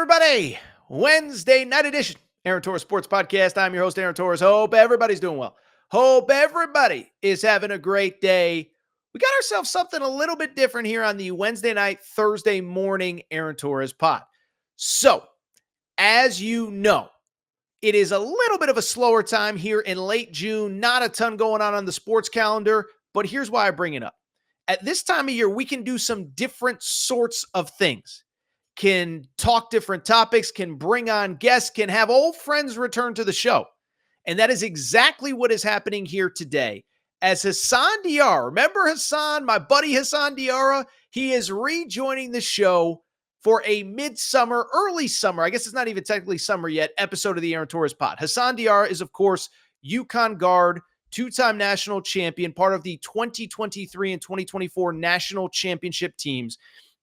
everybody? Wednesday night edition, Aaron Torres Sports Podcast. I'm your host, Aaron Torres. Hope everybody's doing well. Hope everybody is having a great day. We got ourselves something a little bit different here on the Wednesday night, Thursday morning Aaron Torres pod. So, as you know, it is a little bit of a slower time here in late June. Not a ton going on the sports calendar, but here's why I bring it up. At this time of year, we can do some different sorts of things. Can talk different topics, can bring on guests, can have old friends return to the show. And that is exactly what is happening here today. As Hassan Diarra, remember Hassan, my buddy Hassan Diarra, he is rejoining the show for a midsummer, early summer, I guess it's not even technically summer yet, episode of the Aaron Torres pod. Hassan Diarra is, of course, UConn guard, two-time national champion, part of the 2023 and 2024 national championship teams.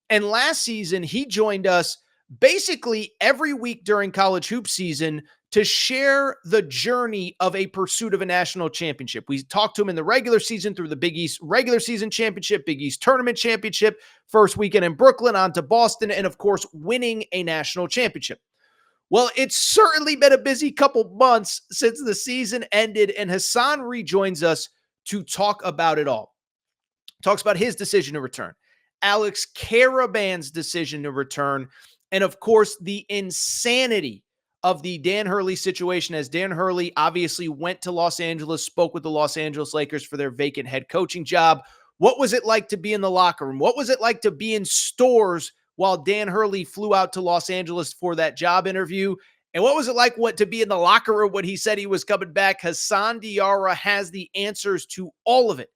And last season, he joined us basically every week during college hoop season to share the journey of a pursuit of a national championship. We talked to him in the regular season through the Big East regular season championship, Big East tournament championship, first weekend in Brooklyn, on to Boston, and of course, winning a national championship. Well, it's certainly been a busy couple months since the season ended, and Hassan rejoins us to talk about it all. Talks about his decision to return, Alex Karaban's decision to return, and of course, the insanity of the Dan Hurley situation, as Dan Hurley obviously went to Los Angeles, spoke with the Los Angeles Lakers for their vacant head coaching job. What was it like to be in the locker room? What was it like to be in Storrs while Dan Hurley flew out to Los Angeles for that job interview? And what was it like to be in the locker room when he said he was coming back? Hassan Diarra has the answers to all of it.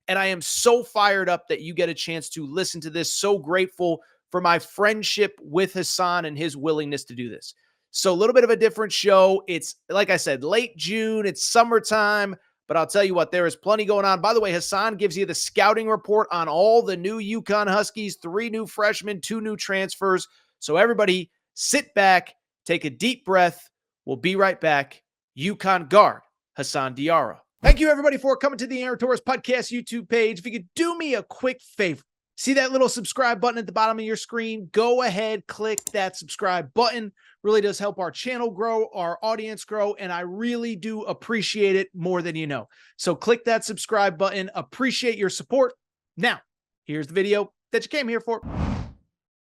And I am so fired up that you get a chance to listen to this. So grateful for my friendship with Hassan and his willingness to do this. So a little bit of a different show. It's, like I said, late June. It's summertime. But I'll tell you what, there is plenty going on. By the way, Hassan gives you the scouting report on all the new UConn Huskies, 3 new freshmen, 2 new transfers. So everybody sit back, take a deep breath. We'll be right back. UConn guard, Hassan Diarra. Thank you, everybody, for coming to the Aaron Torres Podcast YouTube page. If you could do me a quick favor, see that little subscribe button at the bottom of your screen? Go ahead, click that subscribe button. Really does help our channel grow, our audience grow, and I really do appreciate it more than you know. So click that subscribe button. Appreciate your support. Now, here's the video that you came here for.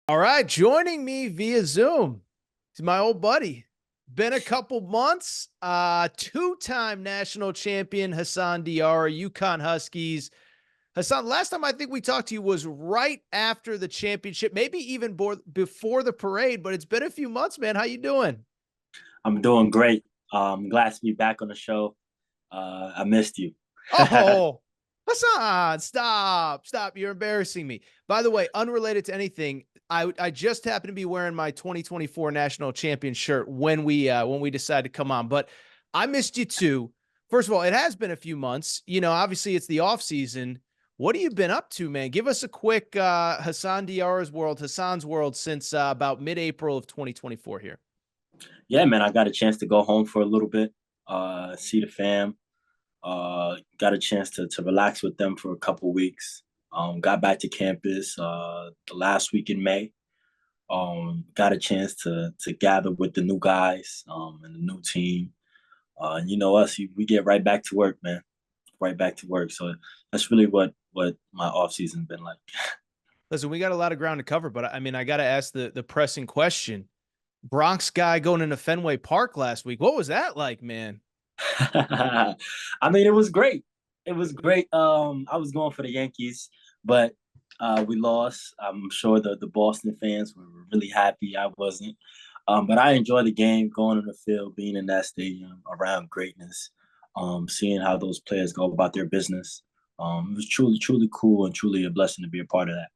All right, joining me via Zoom is my old buddy. Been a couple months, two-time national champion Hassan Diarra, UConn Huskies. Hassan, last time I think we talked to you was right after the championship, maybe even before the parade, but it's been a few months, man. How you doing? I'm doing great. I'm glad to be back on the show. I missed you. Oh, Hassan, stop. You're embarrassing me. By the way, unrelated to anything, I just happened to be wearing my 2024 national champion shirt when we decided to come on, but I missed you too. First of all, it has been a few months. You know, obviously it's the off season. What have you been up to, man? Give us a quick Hassan Diarra's world, Hassan's world since about mid-April of 2024 here. Yeah, man, I got a chance to go home for a little bit, see the fam. Got a chance to relax with them for a couple weeks. Got back to campus the last week in May. Got a chance to gather with the new guys and the new team. You know us, we get right back to work, man. Right back to work. So that's really what my off season's been like. Listen, we got a lot of ground to cover, but I mean, I got to ask the pressing question. Bronx guy going into Fenway Park last week. What was that like, man? I mean, it was great. It was great. I was going for the Yankees, but we lost. I'm sure the Boston fans were really happy. I wasn't. But I enjoyed the game, going on the field, being in that stadium around greatness, seeing how those players go about their business. It was truly, truly cool and truly a blessing to be a part of that.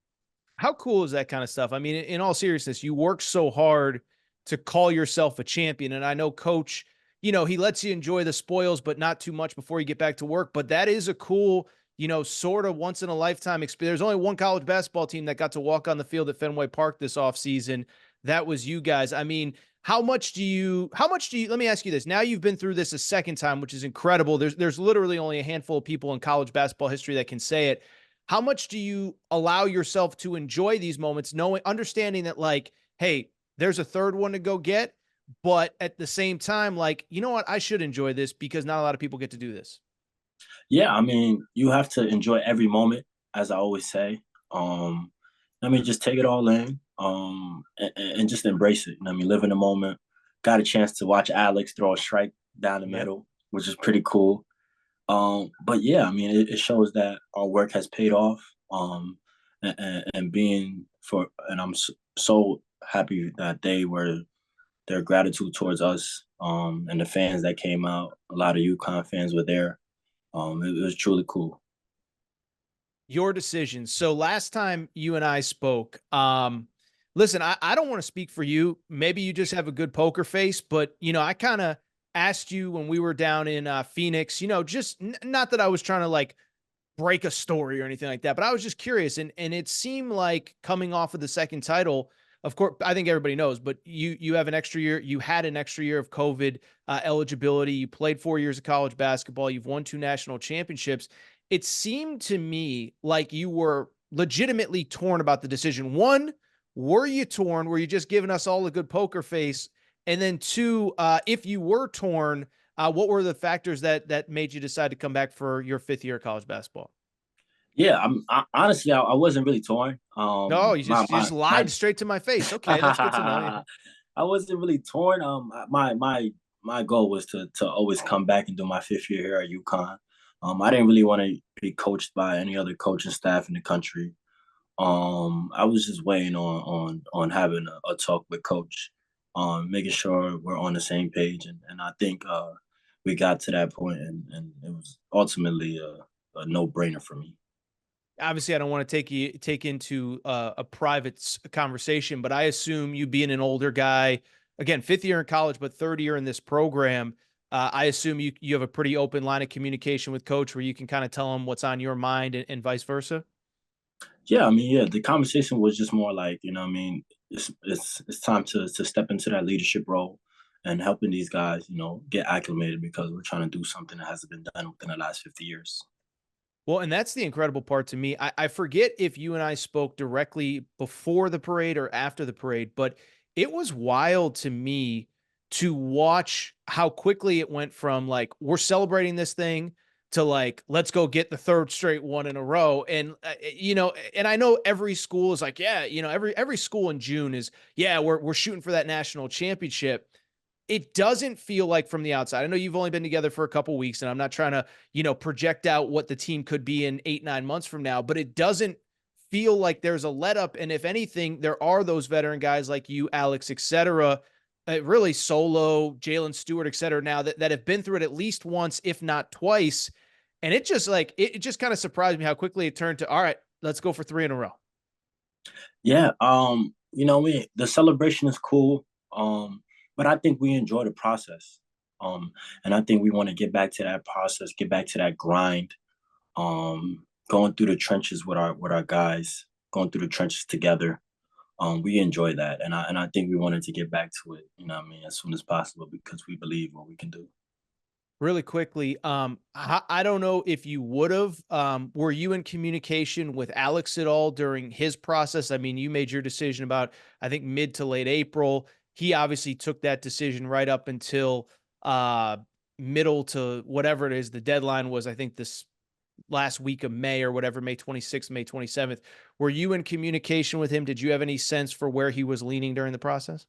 How cool is that kind of stuff? I mean, in all seriousness, you work so hard to call yourself a champion. And I know Coach, you know, he lets you enjoy the spoils, but not too much before you get back to work. But that is a cool, you know, sort of once in a lifetime experience. There's only one college basketball team that got to walk on the field at Fenway Park this offseason. That was you guys. I mean, how much do you, let me ask you this. Now you've been through this a second time, which is incredible. There's literally only a handful of people in college basketball history that can say it. How much do you allow yourself to enjoy these moments, knowing, understanding that, like, hey, there's a third one to go get. But at the same time, like, you know what? I should enjoy this because not a lot of people get to do this. Yeah, I mean, you have to enjoy every moment, as I always say. I mean, just take it all in, and just embrace it. I mean, live in the moment. Got a chance to watch Alex throw a strike down the Yep. middle, which is pretty cool. But yeah, I mean, it shows that our work has paid off. And being for, and I'm so happy that their gratitude towards us, and the fans that came out. A lot of UConn fans were there. It was truly cool. Your decision. So last time you and I spoke, listen, I don't want to speak for you. Maybe you just have a good poker face, but I kind of asked you when we were down in Phoenix, just not that I was trying to like break a story or anything like that, but I was just curious. And it seemed like coming off of the second title, of course, I think everybody knows, but you have an extra year. You had an extra year of COVID eligibility. You played 4 years of college basketball. You've won 2 national championships. It seemed to me like you were legitimately torn about the decision. One, were you torn? Were you just giving us all a good poker face? And then two, if you were torn, what were the factors that made you decide to come back for your 5th year of college basketball? Yeah, honestly, I wasn't really torn. No, you My just you my just my lied straight to my face. Okay, that's good to know. Yeah. I wasn't really torn. My goal was to always come back and do my 5th year here at UConn. I didn't really want to be coached by any other coaching staff in the country. I was just waiting on having a talk with coach, making sure we're on the same page, and I think we got to that point, and it was ultimately a no brainer for me. Obviously, I don't want to take into a private conversation, but I assume you being an older guy, again, 5th year in college, but 3rd year in this program. I assume you have a pretty open line of communication with coach where you can kind of tell him what's on your mind and vice versa. Yeah, I mean, yeah, the conversation was just more like, I mean, it's time to step into that leadership role and helping these guys, get acclimated because we're trying to do something that hasn't been done within the last 50 years. Well, and that's the incredible part to me. I forget if you and I spoke directly before the parade or after the parade, but it was wild to me to watch how quickly it went from like, we're celebrating this thing to like, let's go get the third straight one in a row. And, and I know every school is like, yeah, every school in June is, yeah, we're shooting for that national championship. It doesn't feel like from the outside. I know you've only been together for a couple weeks, and I'm not trying to, project out what the team could be in 8, 9 months from now, but it doesn't feel like there's a let up. And if anything, there are those veteran guys like you, Alex, et cetera, really Solo, Jalen Stewart, et cetera, now that have been through it at least once, if not twice. And it just like, it just kind of surprised me how quickly it turned to, all right, let's go for 3 in a row. Yeah, the celebration is cool, but I think we enjoy the process, and I think we want to get back to that process, get back to that grind, going through the trenches with our guys, going through the trenches together. We enjoy that, and I think we wanted to get back to it. What I mean, as soon as possible because we believe what we can do. Really quickly, I don't know if you would have. Were you in communication with Alex at all during his process? I mean, you made your decision about, I think, mid to late April. He obviously took that decision right up until uh, middle to whatever it is. The deadline was, I think, this last week of May or whatever, May 26th, May 27th. Were you in communication with him? Did you have any sense for where he was leaning during the process?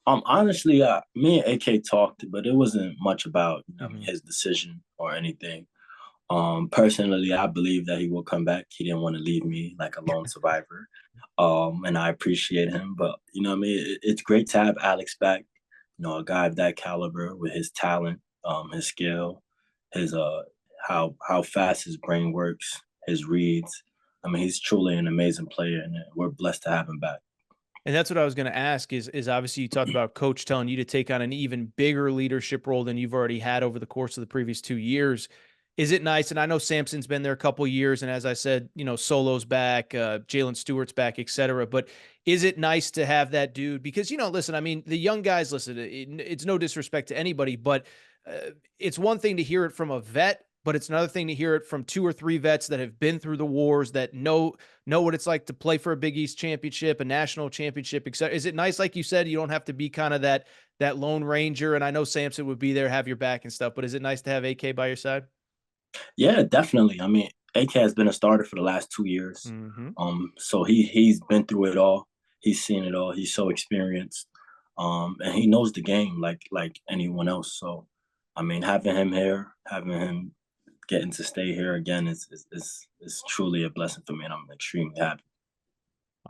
Honestly, me and AK talked, but it wasn't much about Mhm. his decision or anything. Personally, I believe that he will come back. He didn't want to leave me like a lone survivor. And I appreciate him. But what I mean, it's great to have Alex back. A guy of that caliber with his talent, his skill, his how fast his brain works, his reads. I mean, he's truly an amazing player, and we're blessed to have him back. And that's what I was going to ask is obviously you talked about coach telling you to take on an even bigger leadership role than you've already had over the course of the previous 2 years. Is it nice? And I know Sampson's been there a couple years. And as I said, Solo's back, Jalen Stewart's back, et cetera. But is it nice to have that dude? Because, listen, I mean, the young guys, listen, it's no disrespect to anybody, but it's one thing to hear it from a vet but it's another thing to hear it from 2 or 3 vets that have been through the wars, that know what it's like to play for a Big East championship, a national championship, etc. Is it nice, like you said, you don't have to be kind of that lone ranger? And I know Sampson would be there, have your back and stuff, but is it nice to have AK by your side? Yeah, definitely. I mean, AK has been a starter for the last 2 years. Mm-hmm. So he's been through it all. He's seen it all. He's so experienced. And he knows the game like anyone else. So I mean, having him here, having him getting to stay here again is truly a blessing for me, and I'm extremely happy.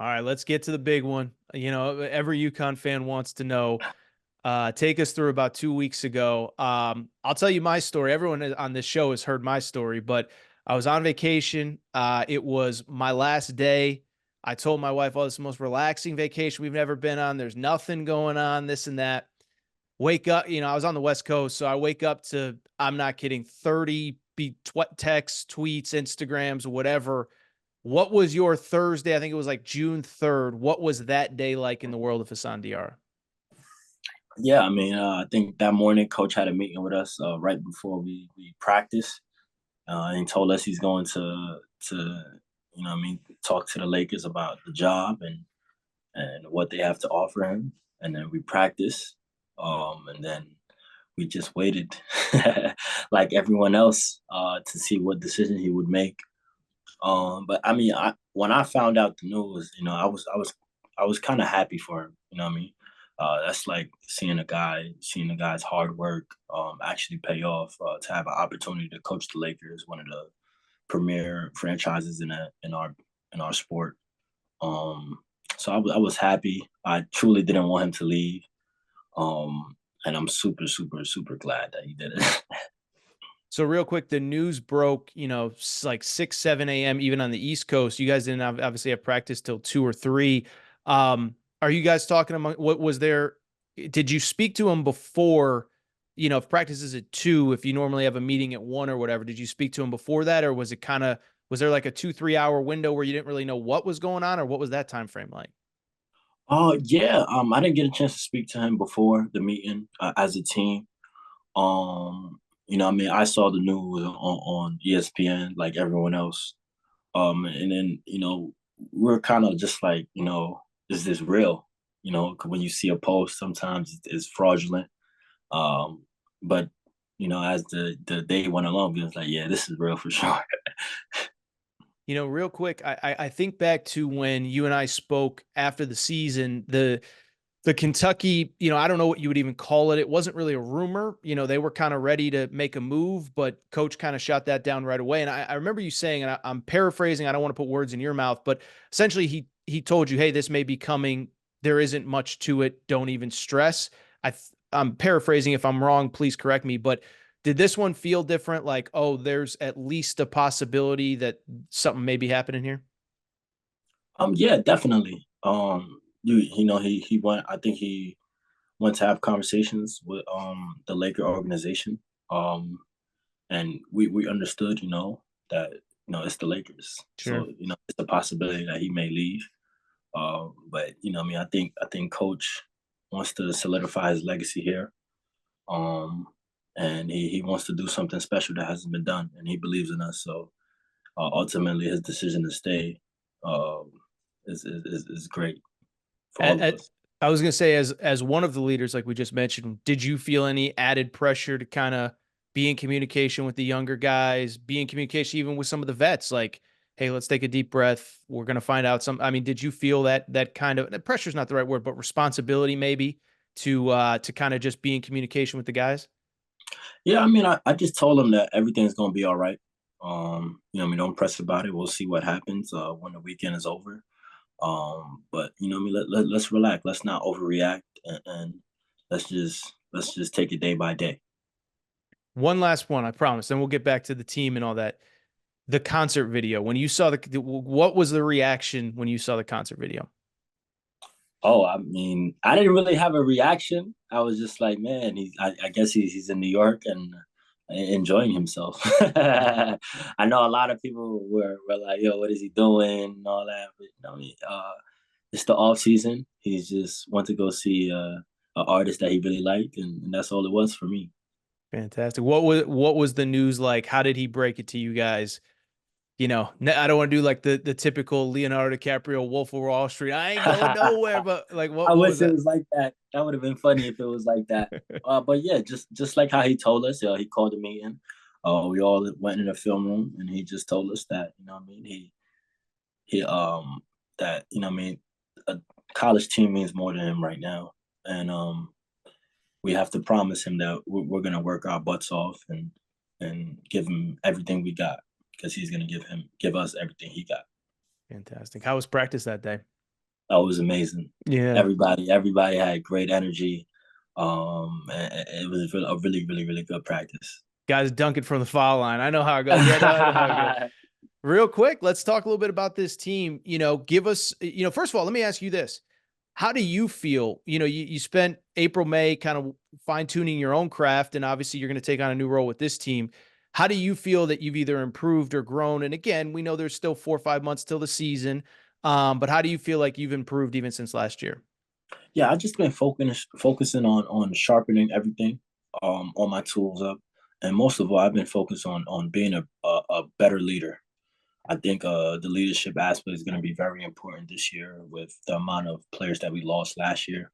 All right, let's get to the big one. Every UConn fan wants to know. Take us through about 2 weeks ago. I'll tell you my story. Everyone on this show has heard my story, but I was on vacation. It was my last day. I told my wife, "Oh, this is the most relaxing vacation we've ever been on. There's nothing going on, this and that." Wake up, I was on the West Coast, so I wake up to, I'm not kidding, 30 texts, tweets, Instagrams, whatever. What was your Thursday? I think it was like June 3rd. What was that day like in the world of Hassan Diarra? Yeah, I mean, I think that morning, coach had a meeting with us right before we practiced. And he told us he's going to I mean, talk to the Lakers about the job and what they have to offer him. And then we practiced, and then we just waited, like everyone else, to see what decision he would make. But I mean, when I found out the news, I was kind of happy for him. You know what I mean? That's like seeing the guy's hard work actually pay off. To have an opportunity to coach the Lakers, one of the premier franchises in our sport. Um, so I was happy. I truly didn't want him to leave. And I'm super, super, super glad that he did it. So real quick, the news broke, like 6, 7 a.m. even on the East Coast. You guys didn't obviously have practice till 2 or 3. Are you guys talking among, what was there? Did you speak to him before, if practice is at 2, if you normally have a meeting at 1 or whatever, did you speak to him before that? Or was there like a 2, 3 hour window where you didn't really know what was going on, or what was that time frame like? Oh yeah, I didn't get a chance to speak to him before the meeting as a team. I mean, I saw the news on ESPN like everyone else. And then we're kind of just like, is this real? 'Cause when you see a post, sometimes it's fraudulent. Um, but as the day went along, it was like, yeah, this is real for sure. Real quick, I think back to when you and I spoke after the season, the Kentucky, I don't know what you would even call it. It wasn't really a rumor. They were kind of ready to make a move, but coach kind of shot that down right away. And I remember you saying, and I'm paraphrasing, I don't want to put words in your mouth, but essentially he told you, hey, this may be coming. There isn't much to it. Don't even stress. I'm paraphrasing. If I'm wrong, please correct me. But did this one feel different? Like, oh, there's at least a possibility that something may be happening here? Yeah, definitely. He went. I think he went to have conversations with the Laker organization. Um, and we understood, that it's the Lakers, Sure. so it's a possibility that he may leave. But I mean, I think Coach wants to solidify his legacy here, and he wants to do something special that hasn't been done, and he believes in us. So ultimately, his decision to stay um, is great for all of At, us. I was going to say, as one of the leaders, like we just mentioned, did you feel any added pressure to kind of be in communication with the younger guys, be in communication even with some of the vets? Like, hey, let's take a deep breath. We're going to find out some. I mean, did you feel that kind of pressure is not the right word, but responsibility maybe to kind of just be in communication with the guys? Yeah, I mean, I just told him that everything's gonna be all right. I mean, don't press about it. We'll see what happens when the weekend is over. But I mean, let's relax. Let's not overreact, and let's just take it day by day. One last one, I promise. Then we'll get back to the team and all that. The concert video. When you saw what was the reaction when you saw the concert video? Oh, I mean, I didn't really have a reaction. I was just like, man, I guess he's in New York and enjoying himself. I know a lot of people were like, yo, what is he doing and all that. But I mean, it's the off season. He's just want to go see an artist that he really liked, and that's all it was for me. Fantastic. What was the news like? How did he break it to you guys? I don't want to do like the typical Leonardo DiCaprio Wolf of Wall Street. I ain't going nowhere, but like I what was wish it that? was like that. That would have been funny if it was like that. But yeah, just like how he told us, he called a meeting. We all went in the film room, and he just told us that, what I mean, he that, what I mean, a college team means more to him right now, and we have to promise him that we're gonna work our butts off and give him everything we got, because he's gonna give us everything he got. Fantastic. How was practice that day? That was amazing. Yeah. Everybody had great energy. And it was a really, really, really good practice. Guys dunking from the foul line. I know how it goes. Yeah, no, I know how it goes. Real quick, let's talk a little bit about this team. Give us, first of all, let me ask you this. How do you feel? You spent April, May kind of fine tuning your own craft, and obviously you're going to take on a new role with this team. How do you feel that you've either improved or grown? And again, we know there's still 4 or 5 months till the season. But how do you feel like you've improved even since last year? Yeah, I just been focusing on sharpening everything, on my tools up, and most of all, I've been focused on being a better leader. I think the leadership aspect is going to be very important this year with the amount of players that we lost last year.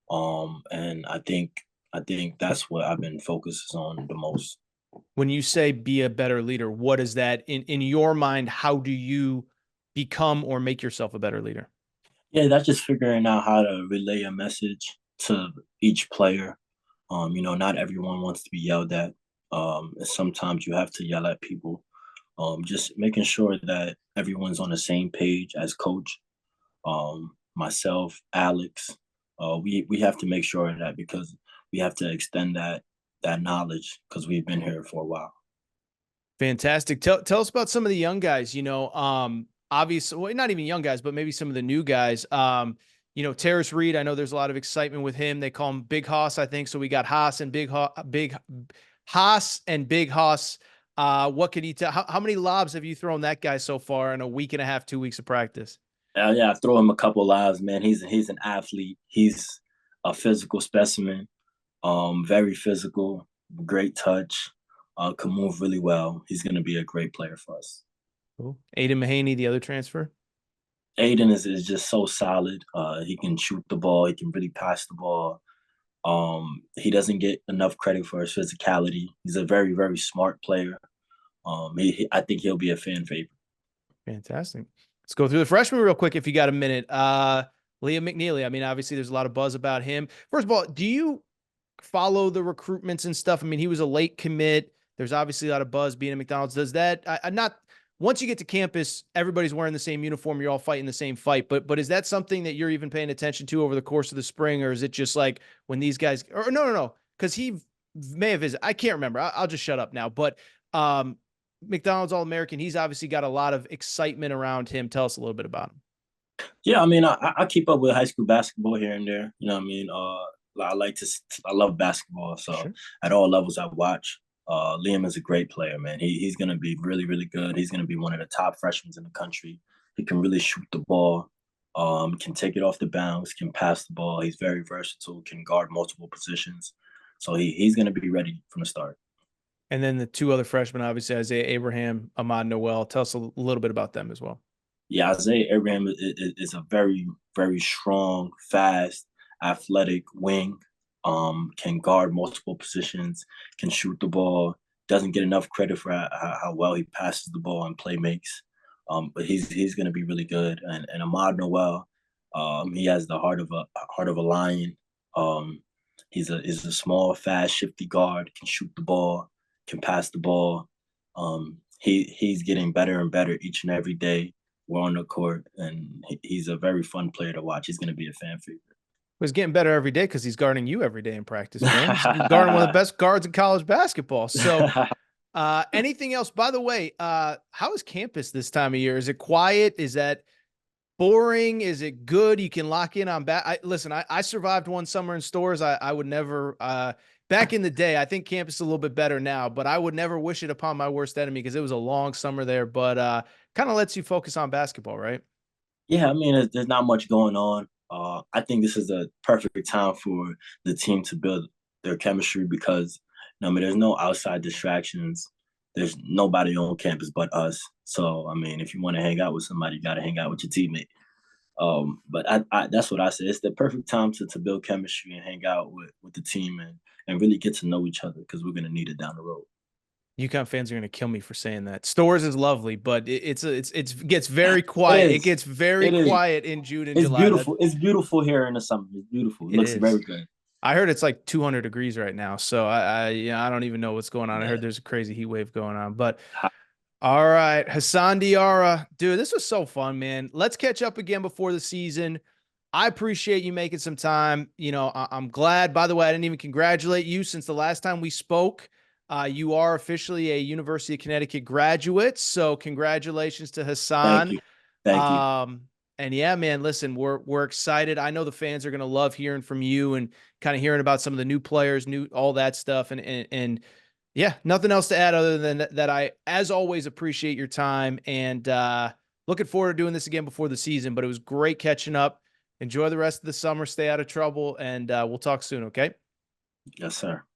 And I think that's what I've been focused on the most. When you say be a better leader, what is that in your mind? How do you become or make yourself a better leader? Yeah, that's just figuring out how to relay a message to each player. Not everyone wants to be yelled at. And sometimes you have to yell at people. Just making sure that everyone's on the same page as coach. Myself, Alex, we have to make sure of that, because we have to extend that knowledge, because we've been here for a while. Fantastic. Tell us about some of the young guys, obviously, well, not even young guys, but maybe some of the new guys. Terrace Reed, I know there's a lot of excitement with him. They call him Big Hoss, I think. So we got Haas and Big Haas and Big Hoss. What can you tell? How many lobs have you thrown that guy so far in a week and a half, 2 weeks of practice? Yeah, I throw him a couple lives, man. He's an athlete. He's a physical specimen. Very physical, great touch. Can move really well. He's going to be a great player for us. Cool. Aiden Mahaney, the other transfer. Aiden is just so solid. He can shoot the ball. He can really pass the ball. He doesn't get enough credit for his physicality. He's a very, very smart player. I think he'll be a fan favorite. Fantastic. Let's go through the freshmen real quick if you got a minute. Liam McNeely. I mean, obviously there's a lot of buzz about him. First of all, do you follow the recruitments and stuff? I mean, he was a late commit. There's obviously a lot of buzz being at McDonald's. Does that not once you get to campus, everybody's wearing the same uniform. You're all fighting the same fight. But is that something that you're even paying attention to over the course of the spring, or is it just like when these guys? Or no, because he may have visited. I can't remember. I'll just shut up now. But McDonald's All-American. He's obviously got a lot of excitement around him. Tell us a little bit about him. Yeah, I mean, I keep up with high school basketball here and there. You know what I mean? I love basketball, so Sure. at all levels I watch. Liam is a great player, man. He's going to be really, really good. He's going to be one of the top freshmen in the country. He can really shoot the ball, can take it off the bounds, can pass the ball. He's very versatile, can guard multiple positions. So he's going to be ready from the start. And then the two other freshmen, obviously Isaiah Abraham, Ahmad Noel. Tell us a little bit about them as well. Yeah, Isaiah Abraham is a very, very strong, fast, athletic wing. Can guard multiple positions, can shoot the ball. Doesn't get enough credit for how well he passes the ball and play makes. But he's going to be really good. And Ahmad Noel, he has the heart of a lion. He's a small, fast, shifty guard. Can shoot the ball, can pass the ball. He's getting better and better each and every day. We're on the court, and he's a very fun player to watch. He's going to be a fan favorite. He's getting better every day because he's guarding you every day in practice, man. He's guarding one of the best guards in college basketball. So anything else? By the way, how is campus this time of year? Is it quiet? Is that boring? Is it good? You can lock in on listen, I survived one summer in Storrs. I would never back in the day, I think campus is a little bit better now, but I would never wish it upon my worst enemy because it was a long summer there, but kind of lets you focus on basketball, right? Yeah, I mean, there's not much going on. I think this is a perfect time for the team to build their chemistry, because I mean, there's no outside distractions. There's nobody on campus but us. So, I mean, if you want to hang out with somebody, you got to hang out with your teammate. But that's what I say. It's the perfect time to build chemistry and hang out with the team and really get to know each other because we're going to need it down the road. UConn fans are going to kill me for saying that. Storrs is lovely, but it gets very It quiet. It is. gets very It is. quiet in June and It's July. beautiful. It's beautiful here in the summer. It's beautiful. It It looks is. very good. I heard it's like 200 degrees right now, so I don't even know what's going on. I Yeah. heard there's a crazy heat wave going on, but all right, Hassan Diarra, dude, this was so fun, man. Let's catch up again before the season. I appreciate you making some time. You know, I'm glad. By the way, I didn't even congratulate you since the last time we spoke. You are officially a University of Connecticut graduate, so congratulations to Thank Hassan. you. Thank you. And yeah, man, listen, we're excited. I know the fans are gonna love hearing from you and kind of hearing about some of the new players, all that stuff, and yeah, nothing else to add other than that. I, as always, appreciate your time and looking forward to doing this again before the season. But it was great catching up. Enjoy the rest of the summer. Stay out of trouble, and we'll talk soon. Okay. Yes, sir.